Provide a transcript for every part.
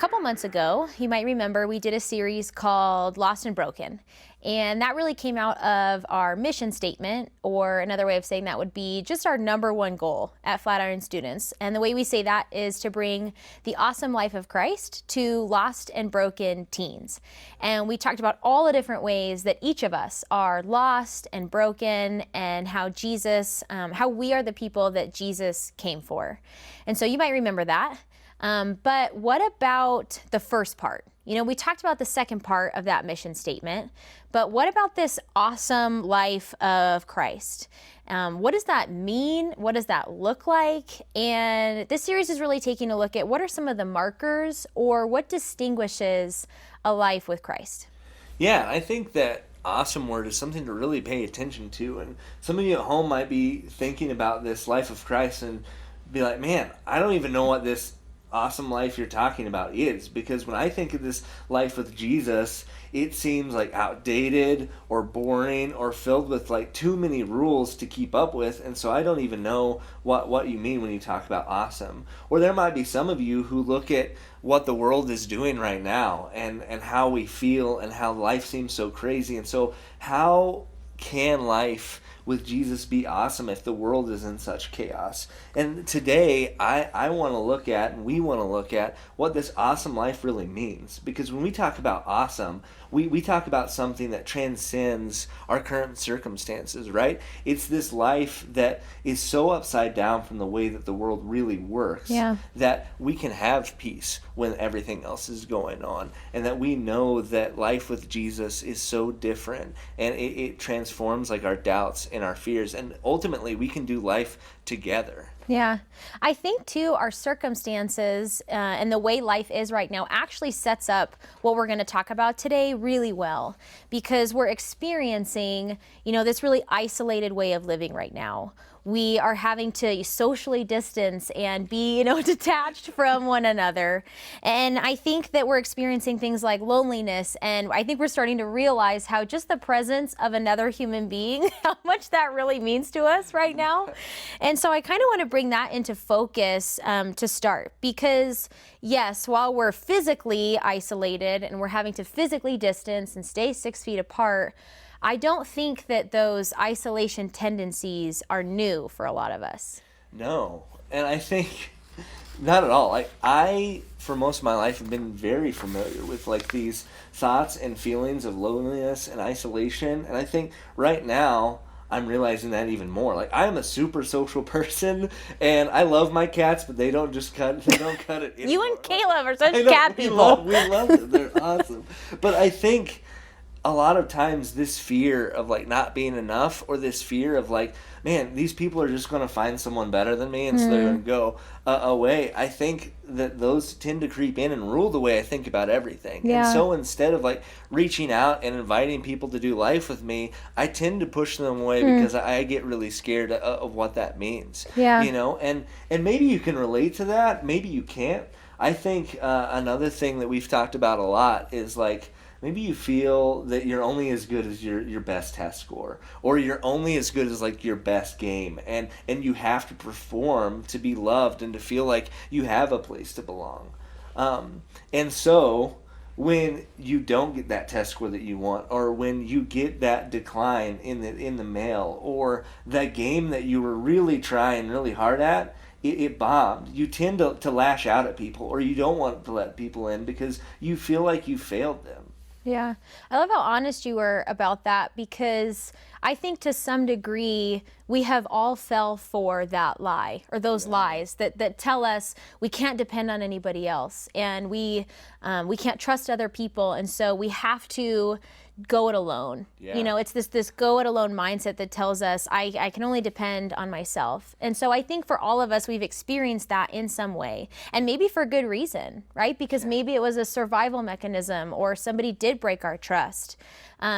couple months ago, you might remember we did a series called Lost and Broken. And that really came out of our mission statement, or another way of saying that would be just our number one goal at Flatiron students. And the way we say that is to bring the awesome life of Christ to lost and broken teens. And we talked about all the different ways that each of us are lost and broken, and how how we are the people that Jesus came for. And so you might remember that. But what about the first part? We talked about the second part of that mission statement, but what about this awesome life of Christ? What does that mean? What does that look like? And this series is really taking a look at what are some of the markers, or what distinguishes a life with Christ? Yeah, I think that awesome word is something to really pay attention to. And some of you at home might be thinking about this life of Christ and be like, man, I don't even know what this awesome life you're talking about is, because when I think of this life with Jesus, it seems like outdated or boring or filled with like too many rules to keep up with, and so I don't even know what you mean when you talk about awesome. Or there might be some of you who look at what the world is doing right now and how we feel and how life seems so crazy, and so how can life with Jesus be awesome if the world is in such chaos? And today I want to look at, and we want to look at, what this awesome life really means. Because when we talk about awesome, we talk about something that transcends our current circumstances, right? It's this life that is so upside down from the way that the world really works, that we can have peace when everything else is going on, and that we know that life with Jesus is so different, and it transforms like our doubts and our fears, and ultimately we can do life together. Yeah, I think too our circumstances and the way life is right now actually sets up what we're going to talk about today really well, because we're experiencing, this really isolated way of living right now. We are having to socially distance and be, detached from one another. And I think that we're experiencing things like loneliness. And I think we're starting to realize how just the presence of another human being, how much that really means to us right now. And so I kind of want to bring that into focus to start. Because yes, while we're physically isolated and we're having to physically distance and stay 6 feet apart, I don't think that those isolation tendencies are new for a lot of us. No, and I think not at all. Like, I, for most of my life, have been very familiar with like these thoughts and feelings of loneliness and isolation, and I think right now I'm realizing that even more. Like, I am a super social person, and I love my cats, but they don't cut it anymore. You and Caleb are such cat people. We love them. They're awesome. But I think a lot of times this fear of like not being enough, or this fear of like, man, these people are just going to find someone better than me, and so they're going to go away. I think that those tend to creep in and rule the way I think about everything. Yeah. And so instead of like reaching out and inviting people to do life with me, I tend to push them away because I get really scared of what that means. Yeah. And maybe you can relate to that. Maybe you can't. I think another thing that we've talked about a lot is like, maybe you feel that you're only as good as your best test score, or you're only as good as like your best game, and you have to perform to be loved and to feel like you have a place to belong. And so when you don't get that test score that you want, or when you get that decline in the mail, or that game that you were really trying really hard at, it bombed, you tend to lash out at people, or you don't want to let people in because you feel like you failed them. Yeah. I love how honest you were about that, because I think to some degree we have all fell for that lie, or those lies that tell us we can't depend on anybody else, and we can't trust other people, and so we have to go it alone. Yeah. It's this go it alone mindset that tells us I can only depend on myself. And so I think for all of us, we've experienced that in some way, and maybe for good reason, right? Because maybe it was a survival mechanism, or somebody did break our trust.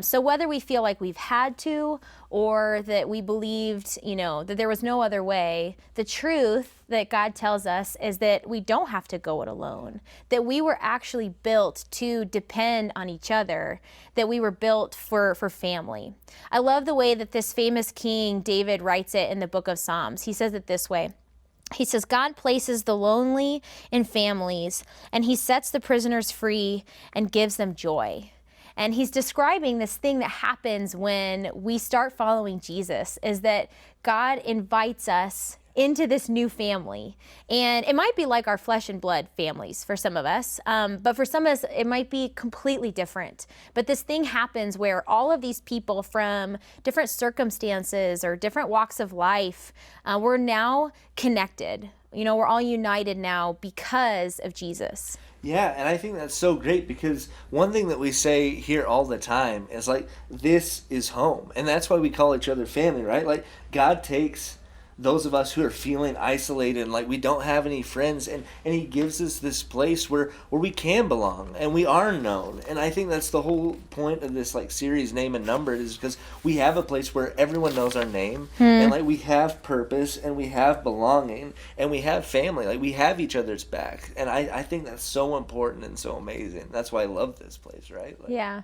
So whether we feel like we've had to, or that we believed, that there was no other way, the truth that God tells us is that we don't have to go it alone, that we were actually built to depend on each other, that we were built for family. I love the way that this famous king, David, writes it in the book of Psalms. He says it this way: He says, God places the lonely in families, and he sets the prisoners free and gives them joy. And he's describing this thing that happens when we start following Jesus, is that God invites us into this new family. And it might be like our flesh and blood families for some of us, but for some of us, it might be completely different. But this thing happens where all of these people from different circumstances or different walks of life, we're now connected. We're all united now because of Jesus. Yeah, and I think that's so great, because one thing that we say here all the time is like, this is home. And that's why we call each other family, right? Like, God takes those of us who are feeling isolated and like we don't have any friends, and he gives us this place where we can belong and we are known. And I think that's the whole point of this like series, Name and Numbered, is because we have a place where everyone knows our name, and like we have purpose and we have belonging and we have family, like we have each other's back. And I think that's so important and so amazing. That's why I love this place, right? Like, yeah.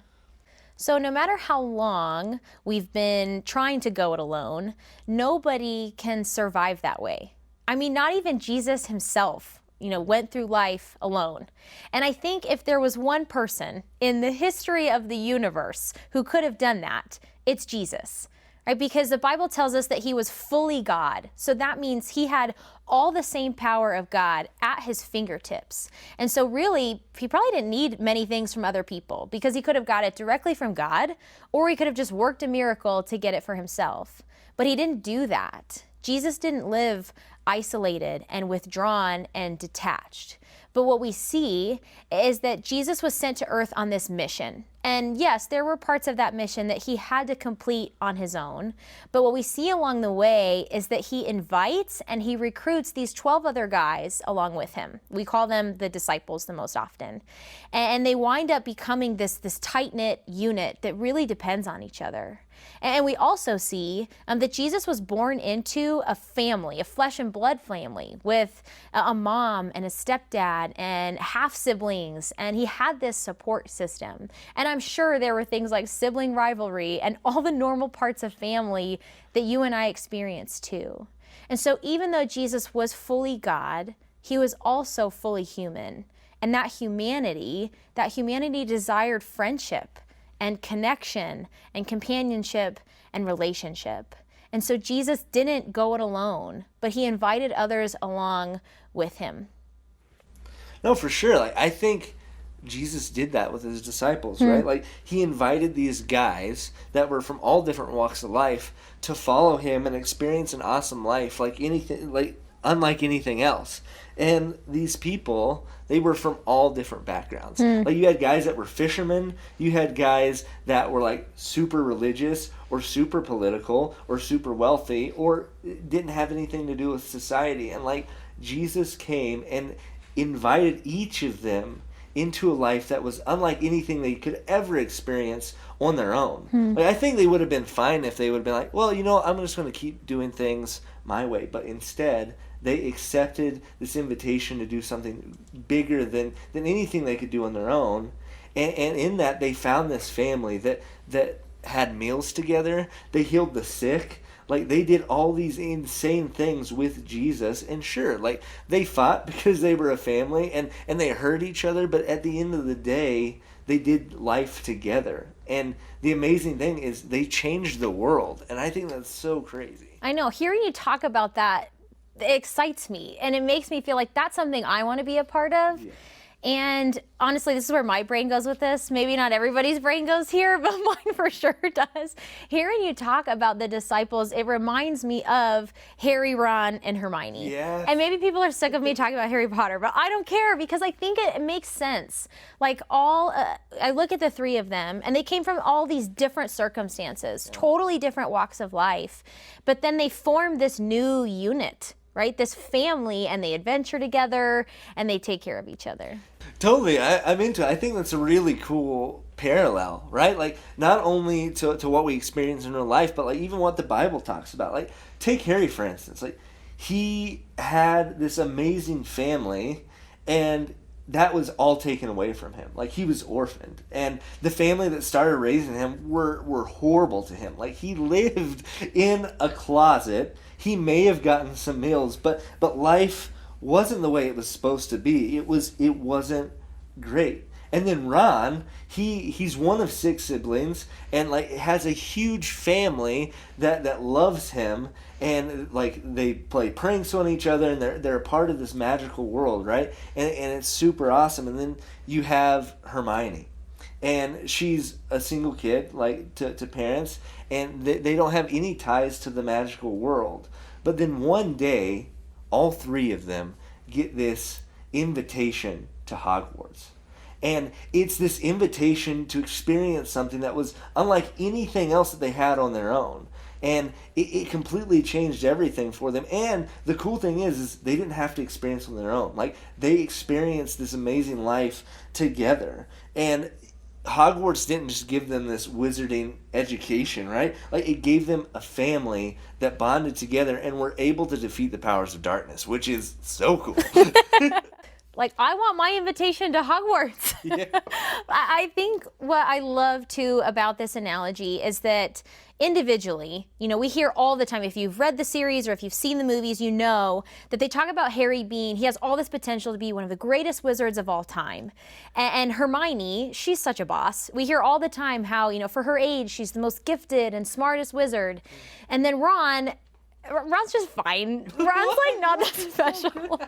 So no matter how long we've been trying to go it alone, nobody can survive that way. I mean, not even Jesus himself, went through life alone. And I think if there was one person in the history of the universe who could have done that, it's Jesus. Right? Because the Bible tells us that he was fully God. So that means he had all the same power of God at his fingertips. And so really, he probably didn't need many things from other people, because he could have got it directly from God, or he could have just worked a miracle to get it for himself. But he didn't do that. Jesus didn't live isolated and withdrawn and detached. But what we see is that Jesus was sent to earth on this mission. And yes, there were parts of that mission that he had to complete on his own. But what we see along the way is that he invites and he recruits these 12 other guys along with him. We call them the disciples the most often. And they wind up becoming this tight-knit unit that really depends on each other. And we also see that Jesus was born into a family, a flesh and blood family, with a mom and a stepdad and half siblings, and he had this support system. And I'm sure there were things like sibling rivalry and all the normal parts of family that you and I experience too. And so even though Jesus was fully God, he was also fully human. And that humanity desired friendship and connection and companionship and relationship. And so Jesus didn't go it alone, but he invited others along with him. No, for sure. Like, I think Jesus did that with his disciples, right? Like, he invited these guys that were from all different walks of life to follow him and experience an awesome life unlike anything else. And these people, they were from all different backgrounds. Like, you had guys that were fishermen, you had guys that were like super religious or super political or super wealthy or didn't have anything to do with society. And like, Jesus came and invited each of them into a life that was unlike anything they could ever experience on their own. Like, I think they would have been fine if they would have been like, well, I'm just going to keep doing things my way. But instead, they accepted this invitation to do something bigger than anything they could do on their own. And in that, they found this family that had meals together. They healed the sick. Like, they did all these insane things with Jesus. And sure, like, they fought because they were a family and they hurt each other. But at the end of the day, they did life together. And the amazing thing is they changed the world. And I think that's so crazy. I know. Hearing you talk about that, it excites me. And it makes me feel like that's something I want to be a part of. Yeah. And honestly, this is where my brain goes with this. Maybe not everybody's brain goes here, but mine for sure does. Hearing you talk about the disciples, it reminds me of Harry, Ron, and Hermione. Yeah. And maybe people are sick of me talking about Harry Potter, but I don't care because I think it makes sense. Like I look at the three of them, and they came from all these different circumstances, totally different walks of life, but then they formed this new unit, right? This family, and they adventure together, and they take care of each other. Totally. I'm into it. I think that's a really cool parallel, right? Like, not only to what we experience in real life, but like even what the Bible talks about. Like, take Harry, for instance. Like, he had this amazing family, and that was all taken away from him. Like, he was orphaned. And the family that started raising him were horrible to him. Like, he lived in a closet. he may have gotten some meals, but life wasn't the way it was supposed to be. It wasn't great. And then Ron, he's one of 6 siblings, and like has a huge family that loves him, and like they play pranks on each other, and they're a part of this magical world, right? And it's super awesome. And then you have Hermione, and she's a single kid, like to parents, and they don't have any ties to the magical world. But then one day, all 3 of them get this invitation to Hogwarts. And it's this invitation to experience something that was unlike anything else that they had on their own. And it completely changed everything for them. And the cool thing is they didn't have to experience on their own. Like, they experienced this amazing life together. And Hogwarts didn't just give them this wizarding education, right? Like, it gave them a family that bonded together and were able to defeat the powers of darkness, which is so cool. Like, I want my invitation to Hogwarts. Yeah. I think what I love too about this analogy is that individually, we hear all the time, if you've read the series or if you've seen the movies, you know that they talk about Harry he has all this potential to be one of the greatest wizards of all time. And Hermione, she's such a boss. We hear all the time how, for her age, she's the most gifted and smartest wizard. And then Ron's just fine. Ron's like not that special.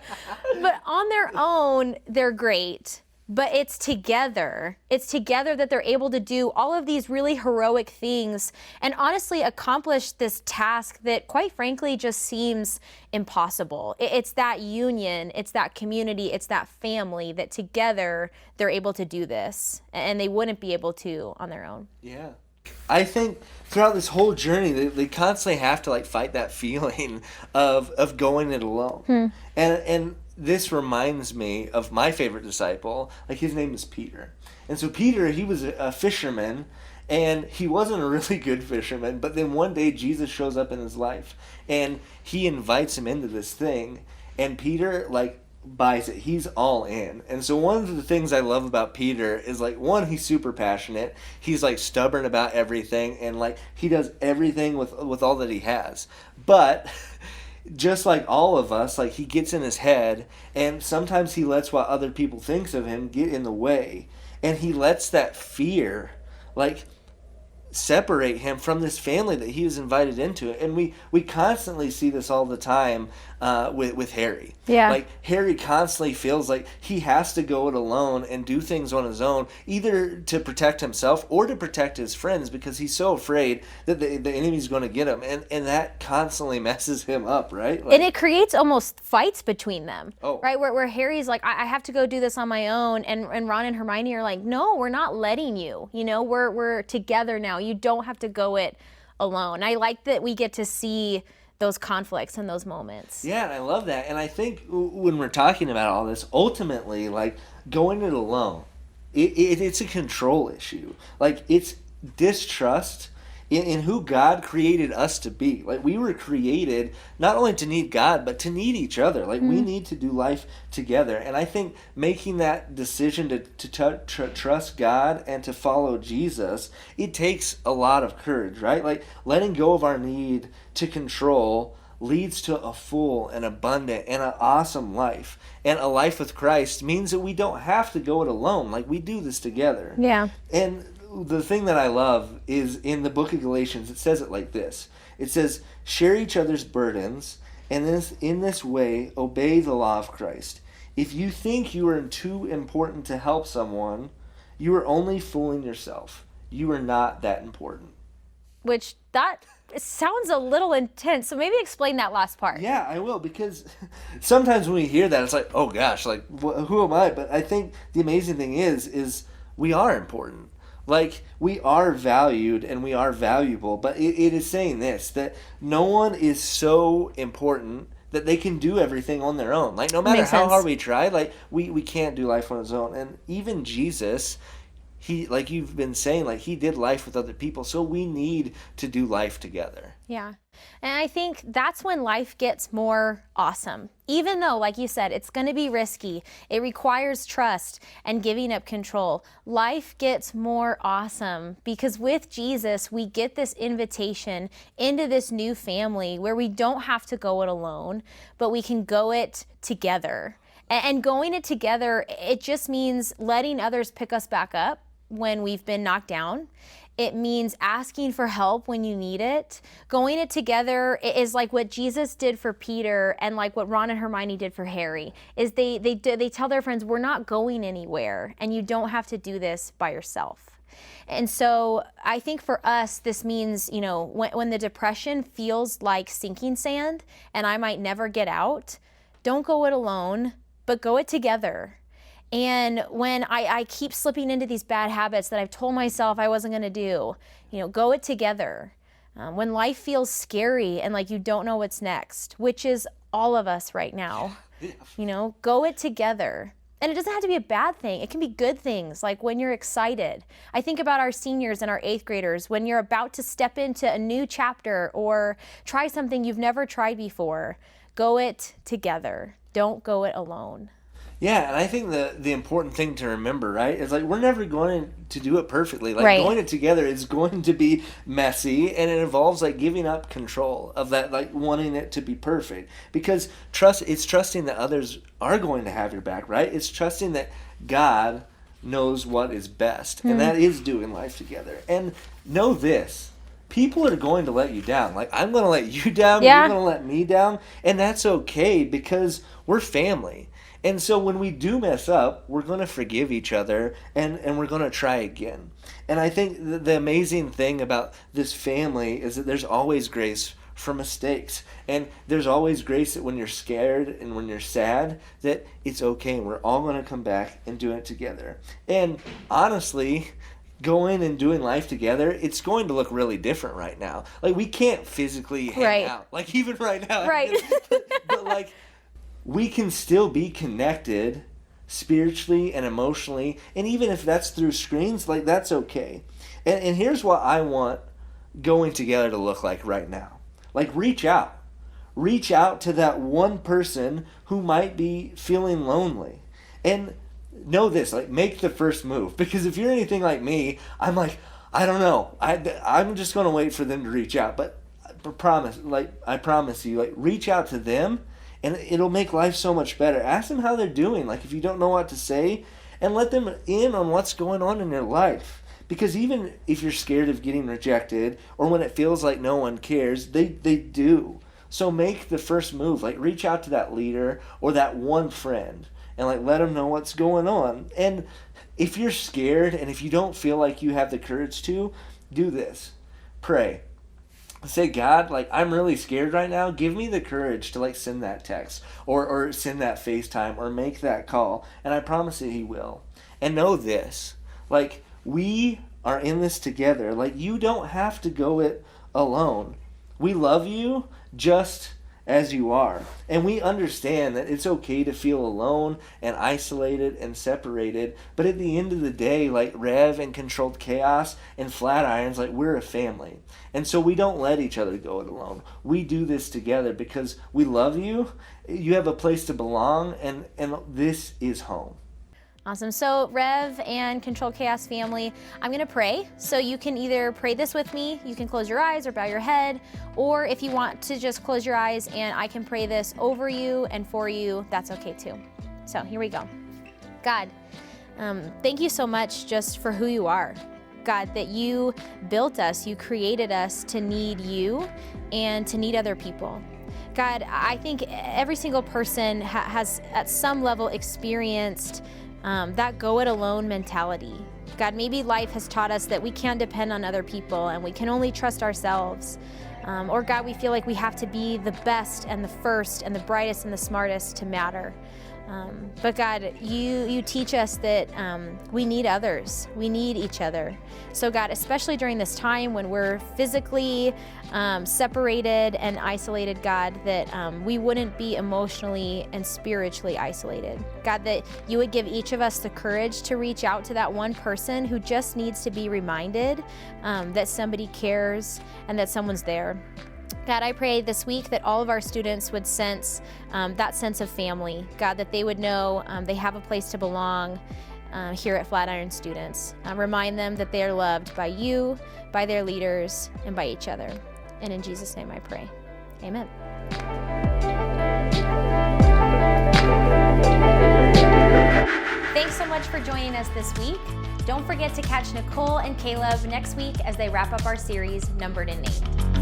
But on their own, they're great. But it's together that they're able to do all of these really heroic things and honestly accomplish this task that, quite frankly, just seems impossible. It's that union, it's that community, it's that family that together they're able to do this. And they wouldn't be able to on their own. Yeah. I think throughout this whole journey, they constantly have to like fight that feeling of going it alone. And this reminds me of my favorite disciple. Like, his name is Peter. And so Peter, he was a fisherman, and he wasn't a really good fisherman. But then one day Jesus shows up in his life, and he invites him into this thing. And Peter, like, buys it. He's all in. And so one of the things I love about Peter is, like, one, he's super passionate. He's like stubborn about everything, and like he does everything with all that he has. But just like all of us, like, he gets in his head, and sometimes he lets what other people think of him get in the way, and he lets that fear like separate him from this family that he was invited into. And we constantly see this all the time with Harry. Yeah. Like, Harry constantly feels like he has to go it alone and do things on his own, either to protect himself or to protect his friends, because he's so afraid that the enemy's going to get him. And that constantly messes him up, right? Like, and it creates almost fights between them, Oh. right? Where Harry's like, I have to go do this on my own. And Ron and Hermione are like, no, we're not letting you. We're together now. You don't have to go it alone. I like that we get to see those conflicts and those moments. Yeah, and I love that. And I think when we're talking about all this, ultimately, like, going it alone, it's a control issue. Like, it's distrust in who God created us to be. Like, we were created not only to need God, but to need each other. Like, we need to do life together. And I think making that decision to trust God and to follow Jesus, it takes a lot of courage, right? Like, letting go of our need to control leads to a full and abundant and an awesome life. And a life with Christ means that we don't have to go it alone. Like, we do this together. Yeah. And the thing that I love is in the book of Galatians, it says it like this. It says, share each other's burdens, and in this way, obey the law of Christ. If you think you are too important to help someone, you are only fooling yourself. You are not that important. Which, that sounds a little intense. So maybe explain that last part. Yeah, I will, because sometimes when we hear that, it's like, oh gosh, like, who am I? But I think the amazing thing is we are important. Like, we are valued and we are valuable, but it is saying this, that no one is so important that they can do everything on their own. Like, no matter how hard we try, like, we can't do life on his own. And even Jesus, he, like you've been saying, like he did life with other people. So we need to do life together. Yeah. And I think that's when life gets more awesome. Even though, like you said, it's going to be risky, it requires trust and giving up control. Life gets more awesome because with Jesus, we get this invitation into this new family where we don't have to go it alone, but we can go it together. And going it together, it just means letting others pick us back up when we've been knocked down. It means asking for help when you need it. Going it together is like what Jesus did for Peter and like what Ron and Hermione did for Harry, is they tell their friends, we're not going anywhere and you don't have to do this by yourself. And so I think for us, this means, you know, when the depression feels like sinking sand and I might never get out, don't go it alone, but go it together. And when I keep slipping into these bad habits that I've told myself I wasn't going to do, you know, go it together. When life feels scary and like you don't know what's next, which is all of us right now, you know, go it together. And it doesn't have to be a bad thing. It can be good things, like when you're excited. I think about our seniors and our 8th graders, when you're about to step into a new chapter or try something you've never tried before. Go it together. Don't go it alone. Yeah, and I think the important thing to remember, right, is like we're never going to do it perfectly. Like Right. going it together is going to be messy, and it involves like giving up control of that, like wanting it to be perfect. Because it's trusting that others are going to have your back, right? It's trusting that God knows what is best, and that is doing life together. And know this. People are going to let you down. Like, I'm going to let you down. Yeah. You're going to let me down. And that's okay because we're family. And so when we do mess up, we're going to forgive each other and we're going to try again. And I think the amazing thing about this family is that there's always grace for mistakes. And there's always grace that when you're scared and when you're sad, that it's okay. And we're all going to come back and do it together. And honestly, going and doing life together, it's going to look really different right now. Like, we can't physically hang Right. out. Like, even right now. Right. but like, we can still be connected spiritually and emotionally, and even if that's through screens, like, that's okay. And here's what I want going together to look like right now. Like, reach out to that one person who might be feeling lonely, and know this, like, make the first move. Because if you're anything like me, I'm like, I don't know, I'm just going to wait for them to reach out. But I promise you, like, reach out to them, and it'll make life so much better. Ask them how they're doing, like if you don't know what to say, and let them in on what's going on in their life. Because even if you're scared of getting rejected, or when it feels like no one cares, they do. So make the first move. Like, reach out to that leader or that one friend, and like let them know what's going on. And if you're scared and if you don't feel like you have the courage to, do this. Pray. Say, God, like, I'm really scared right now. Give me the courage to like send that text or send that FaceTime or make that call. And I promise that He will. And know this, like, we are in this together. Like, you don't have to go it alone. We love you just as you are. And we understand that it's okay to feel alone and isolated and separated. But at the end of the day, like Rev and Controlled Chaos and Flatirons, like, we're a family. And so we don't let each other go it alone. We do this together because we love you. You have a place to belong, and this is home. Awesome. So Rev and Controlled Chaos family, I'm going to pray. So you can either pray this with me, you can close your eyes or bow your head, or if you want to just close your eyes and I can pray this over you and for you, that's okay too. So here we go. God, thank you so much just for who you are. God, that you built us, you created us to need you and to need other people. God, I think every single person has at some level experienced that go it alone mentality. God, maybe life has taught us that we can't depend on other people and we can only trust ourselves. Or God, we feel like we have to be the best and the first and the brightest and the smartest to matter. But God, you teach us that we need others. We need each other. So God, especially during this time when we're physically separated and isolated, God, that we wouldn't be emotionally and spiritually isolated. God, that you would give each of us the courage to reach out to that one person who just needs to be reminded that somebody cares and that someone's there. God, I pray this week that all of our students would sense that sense of family. God, that they would know they have a place to belong here at Flatiron Students. Remind them that they are loved by you, by their leaders, and by each other. And in Jesus' name I pray. Amen. Thanks so much for joining us this week. Don't forget to catch Nicole and Caleb next week as they wrap up our series, Numbered in Name.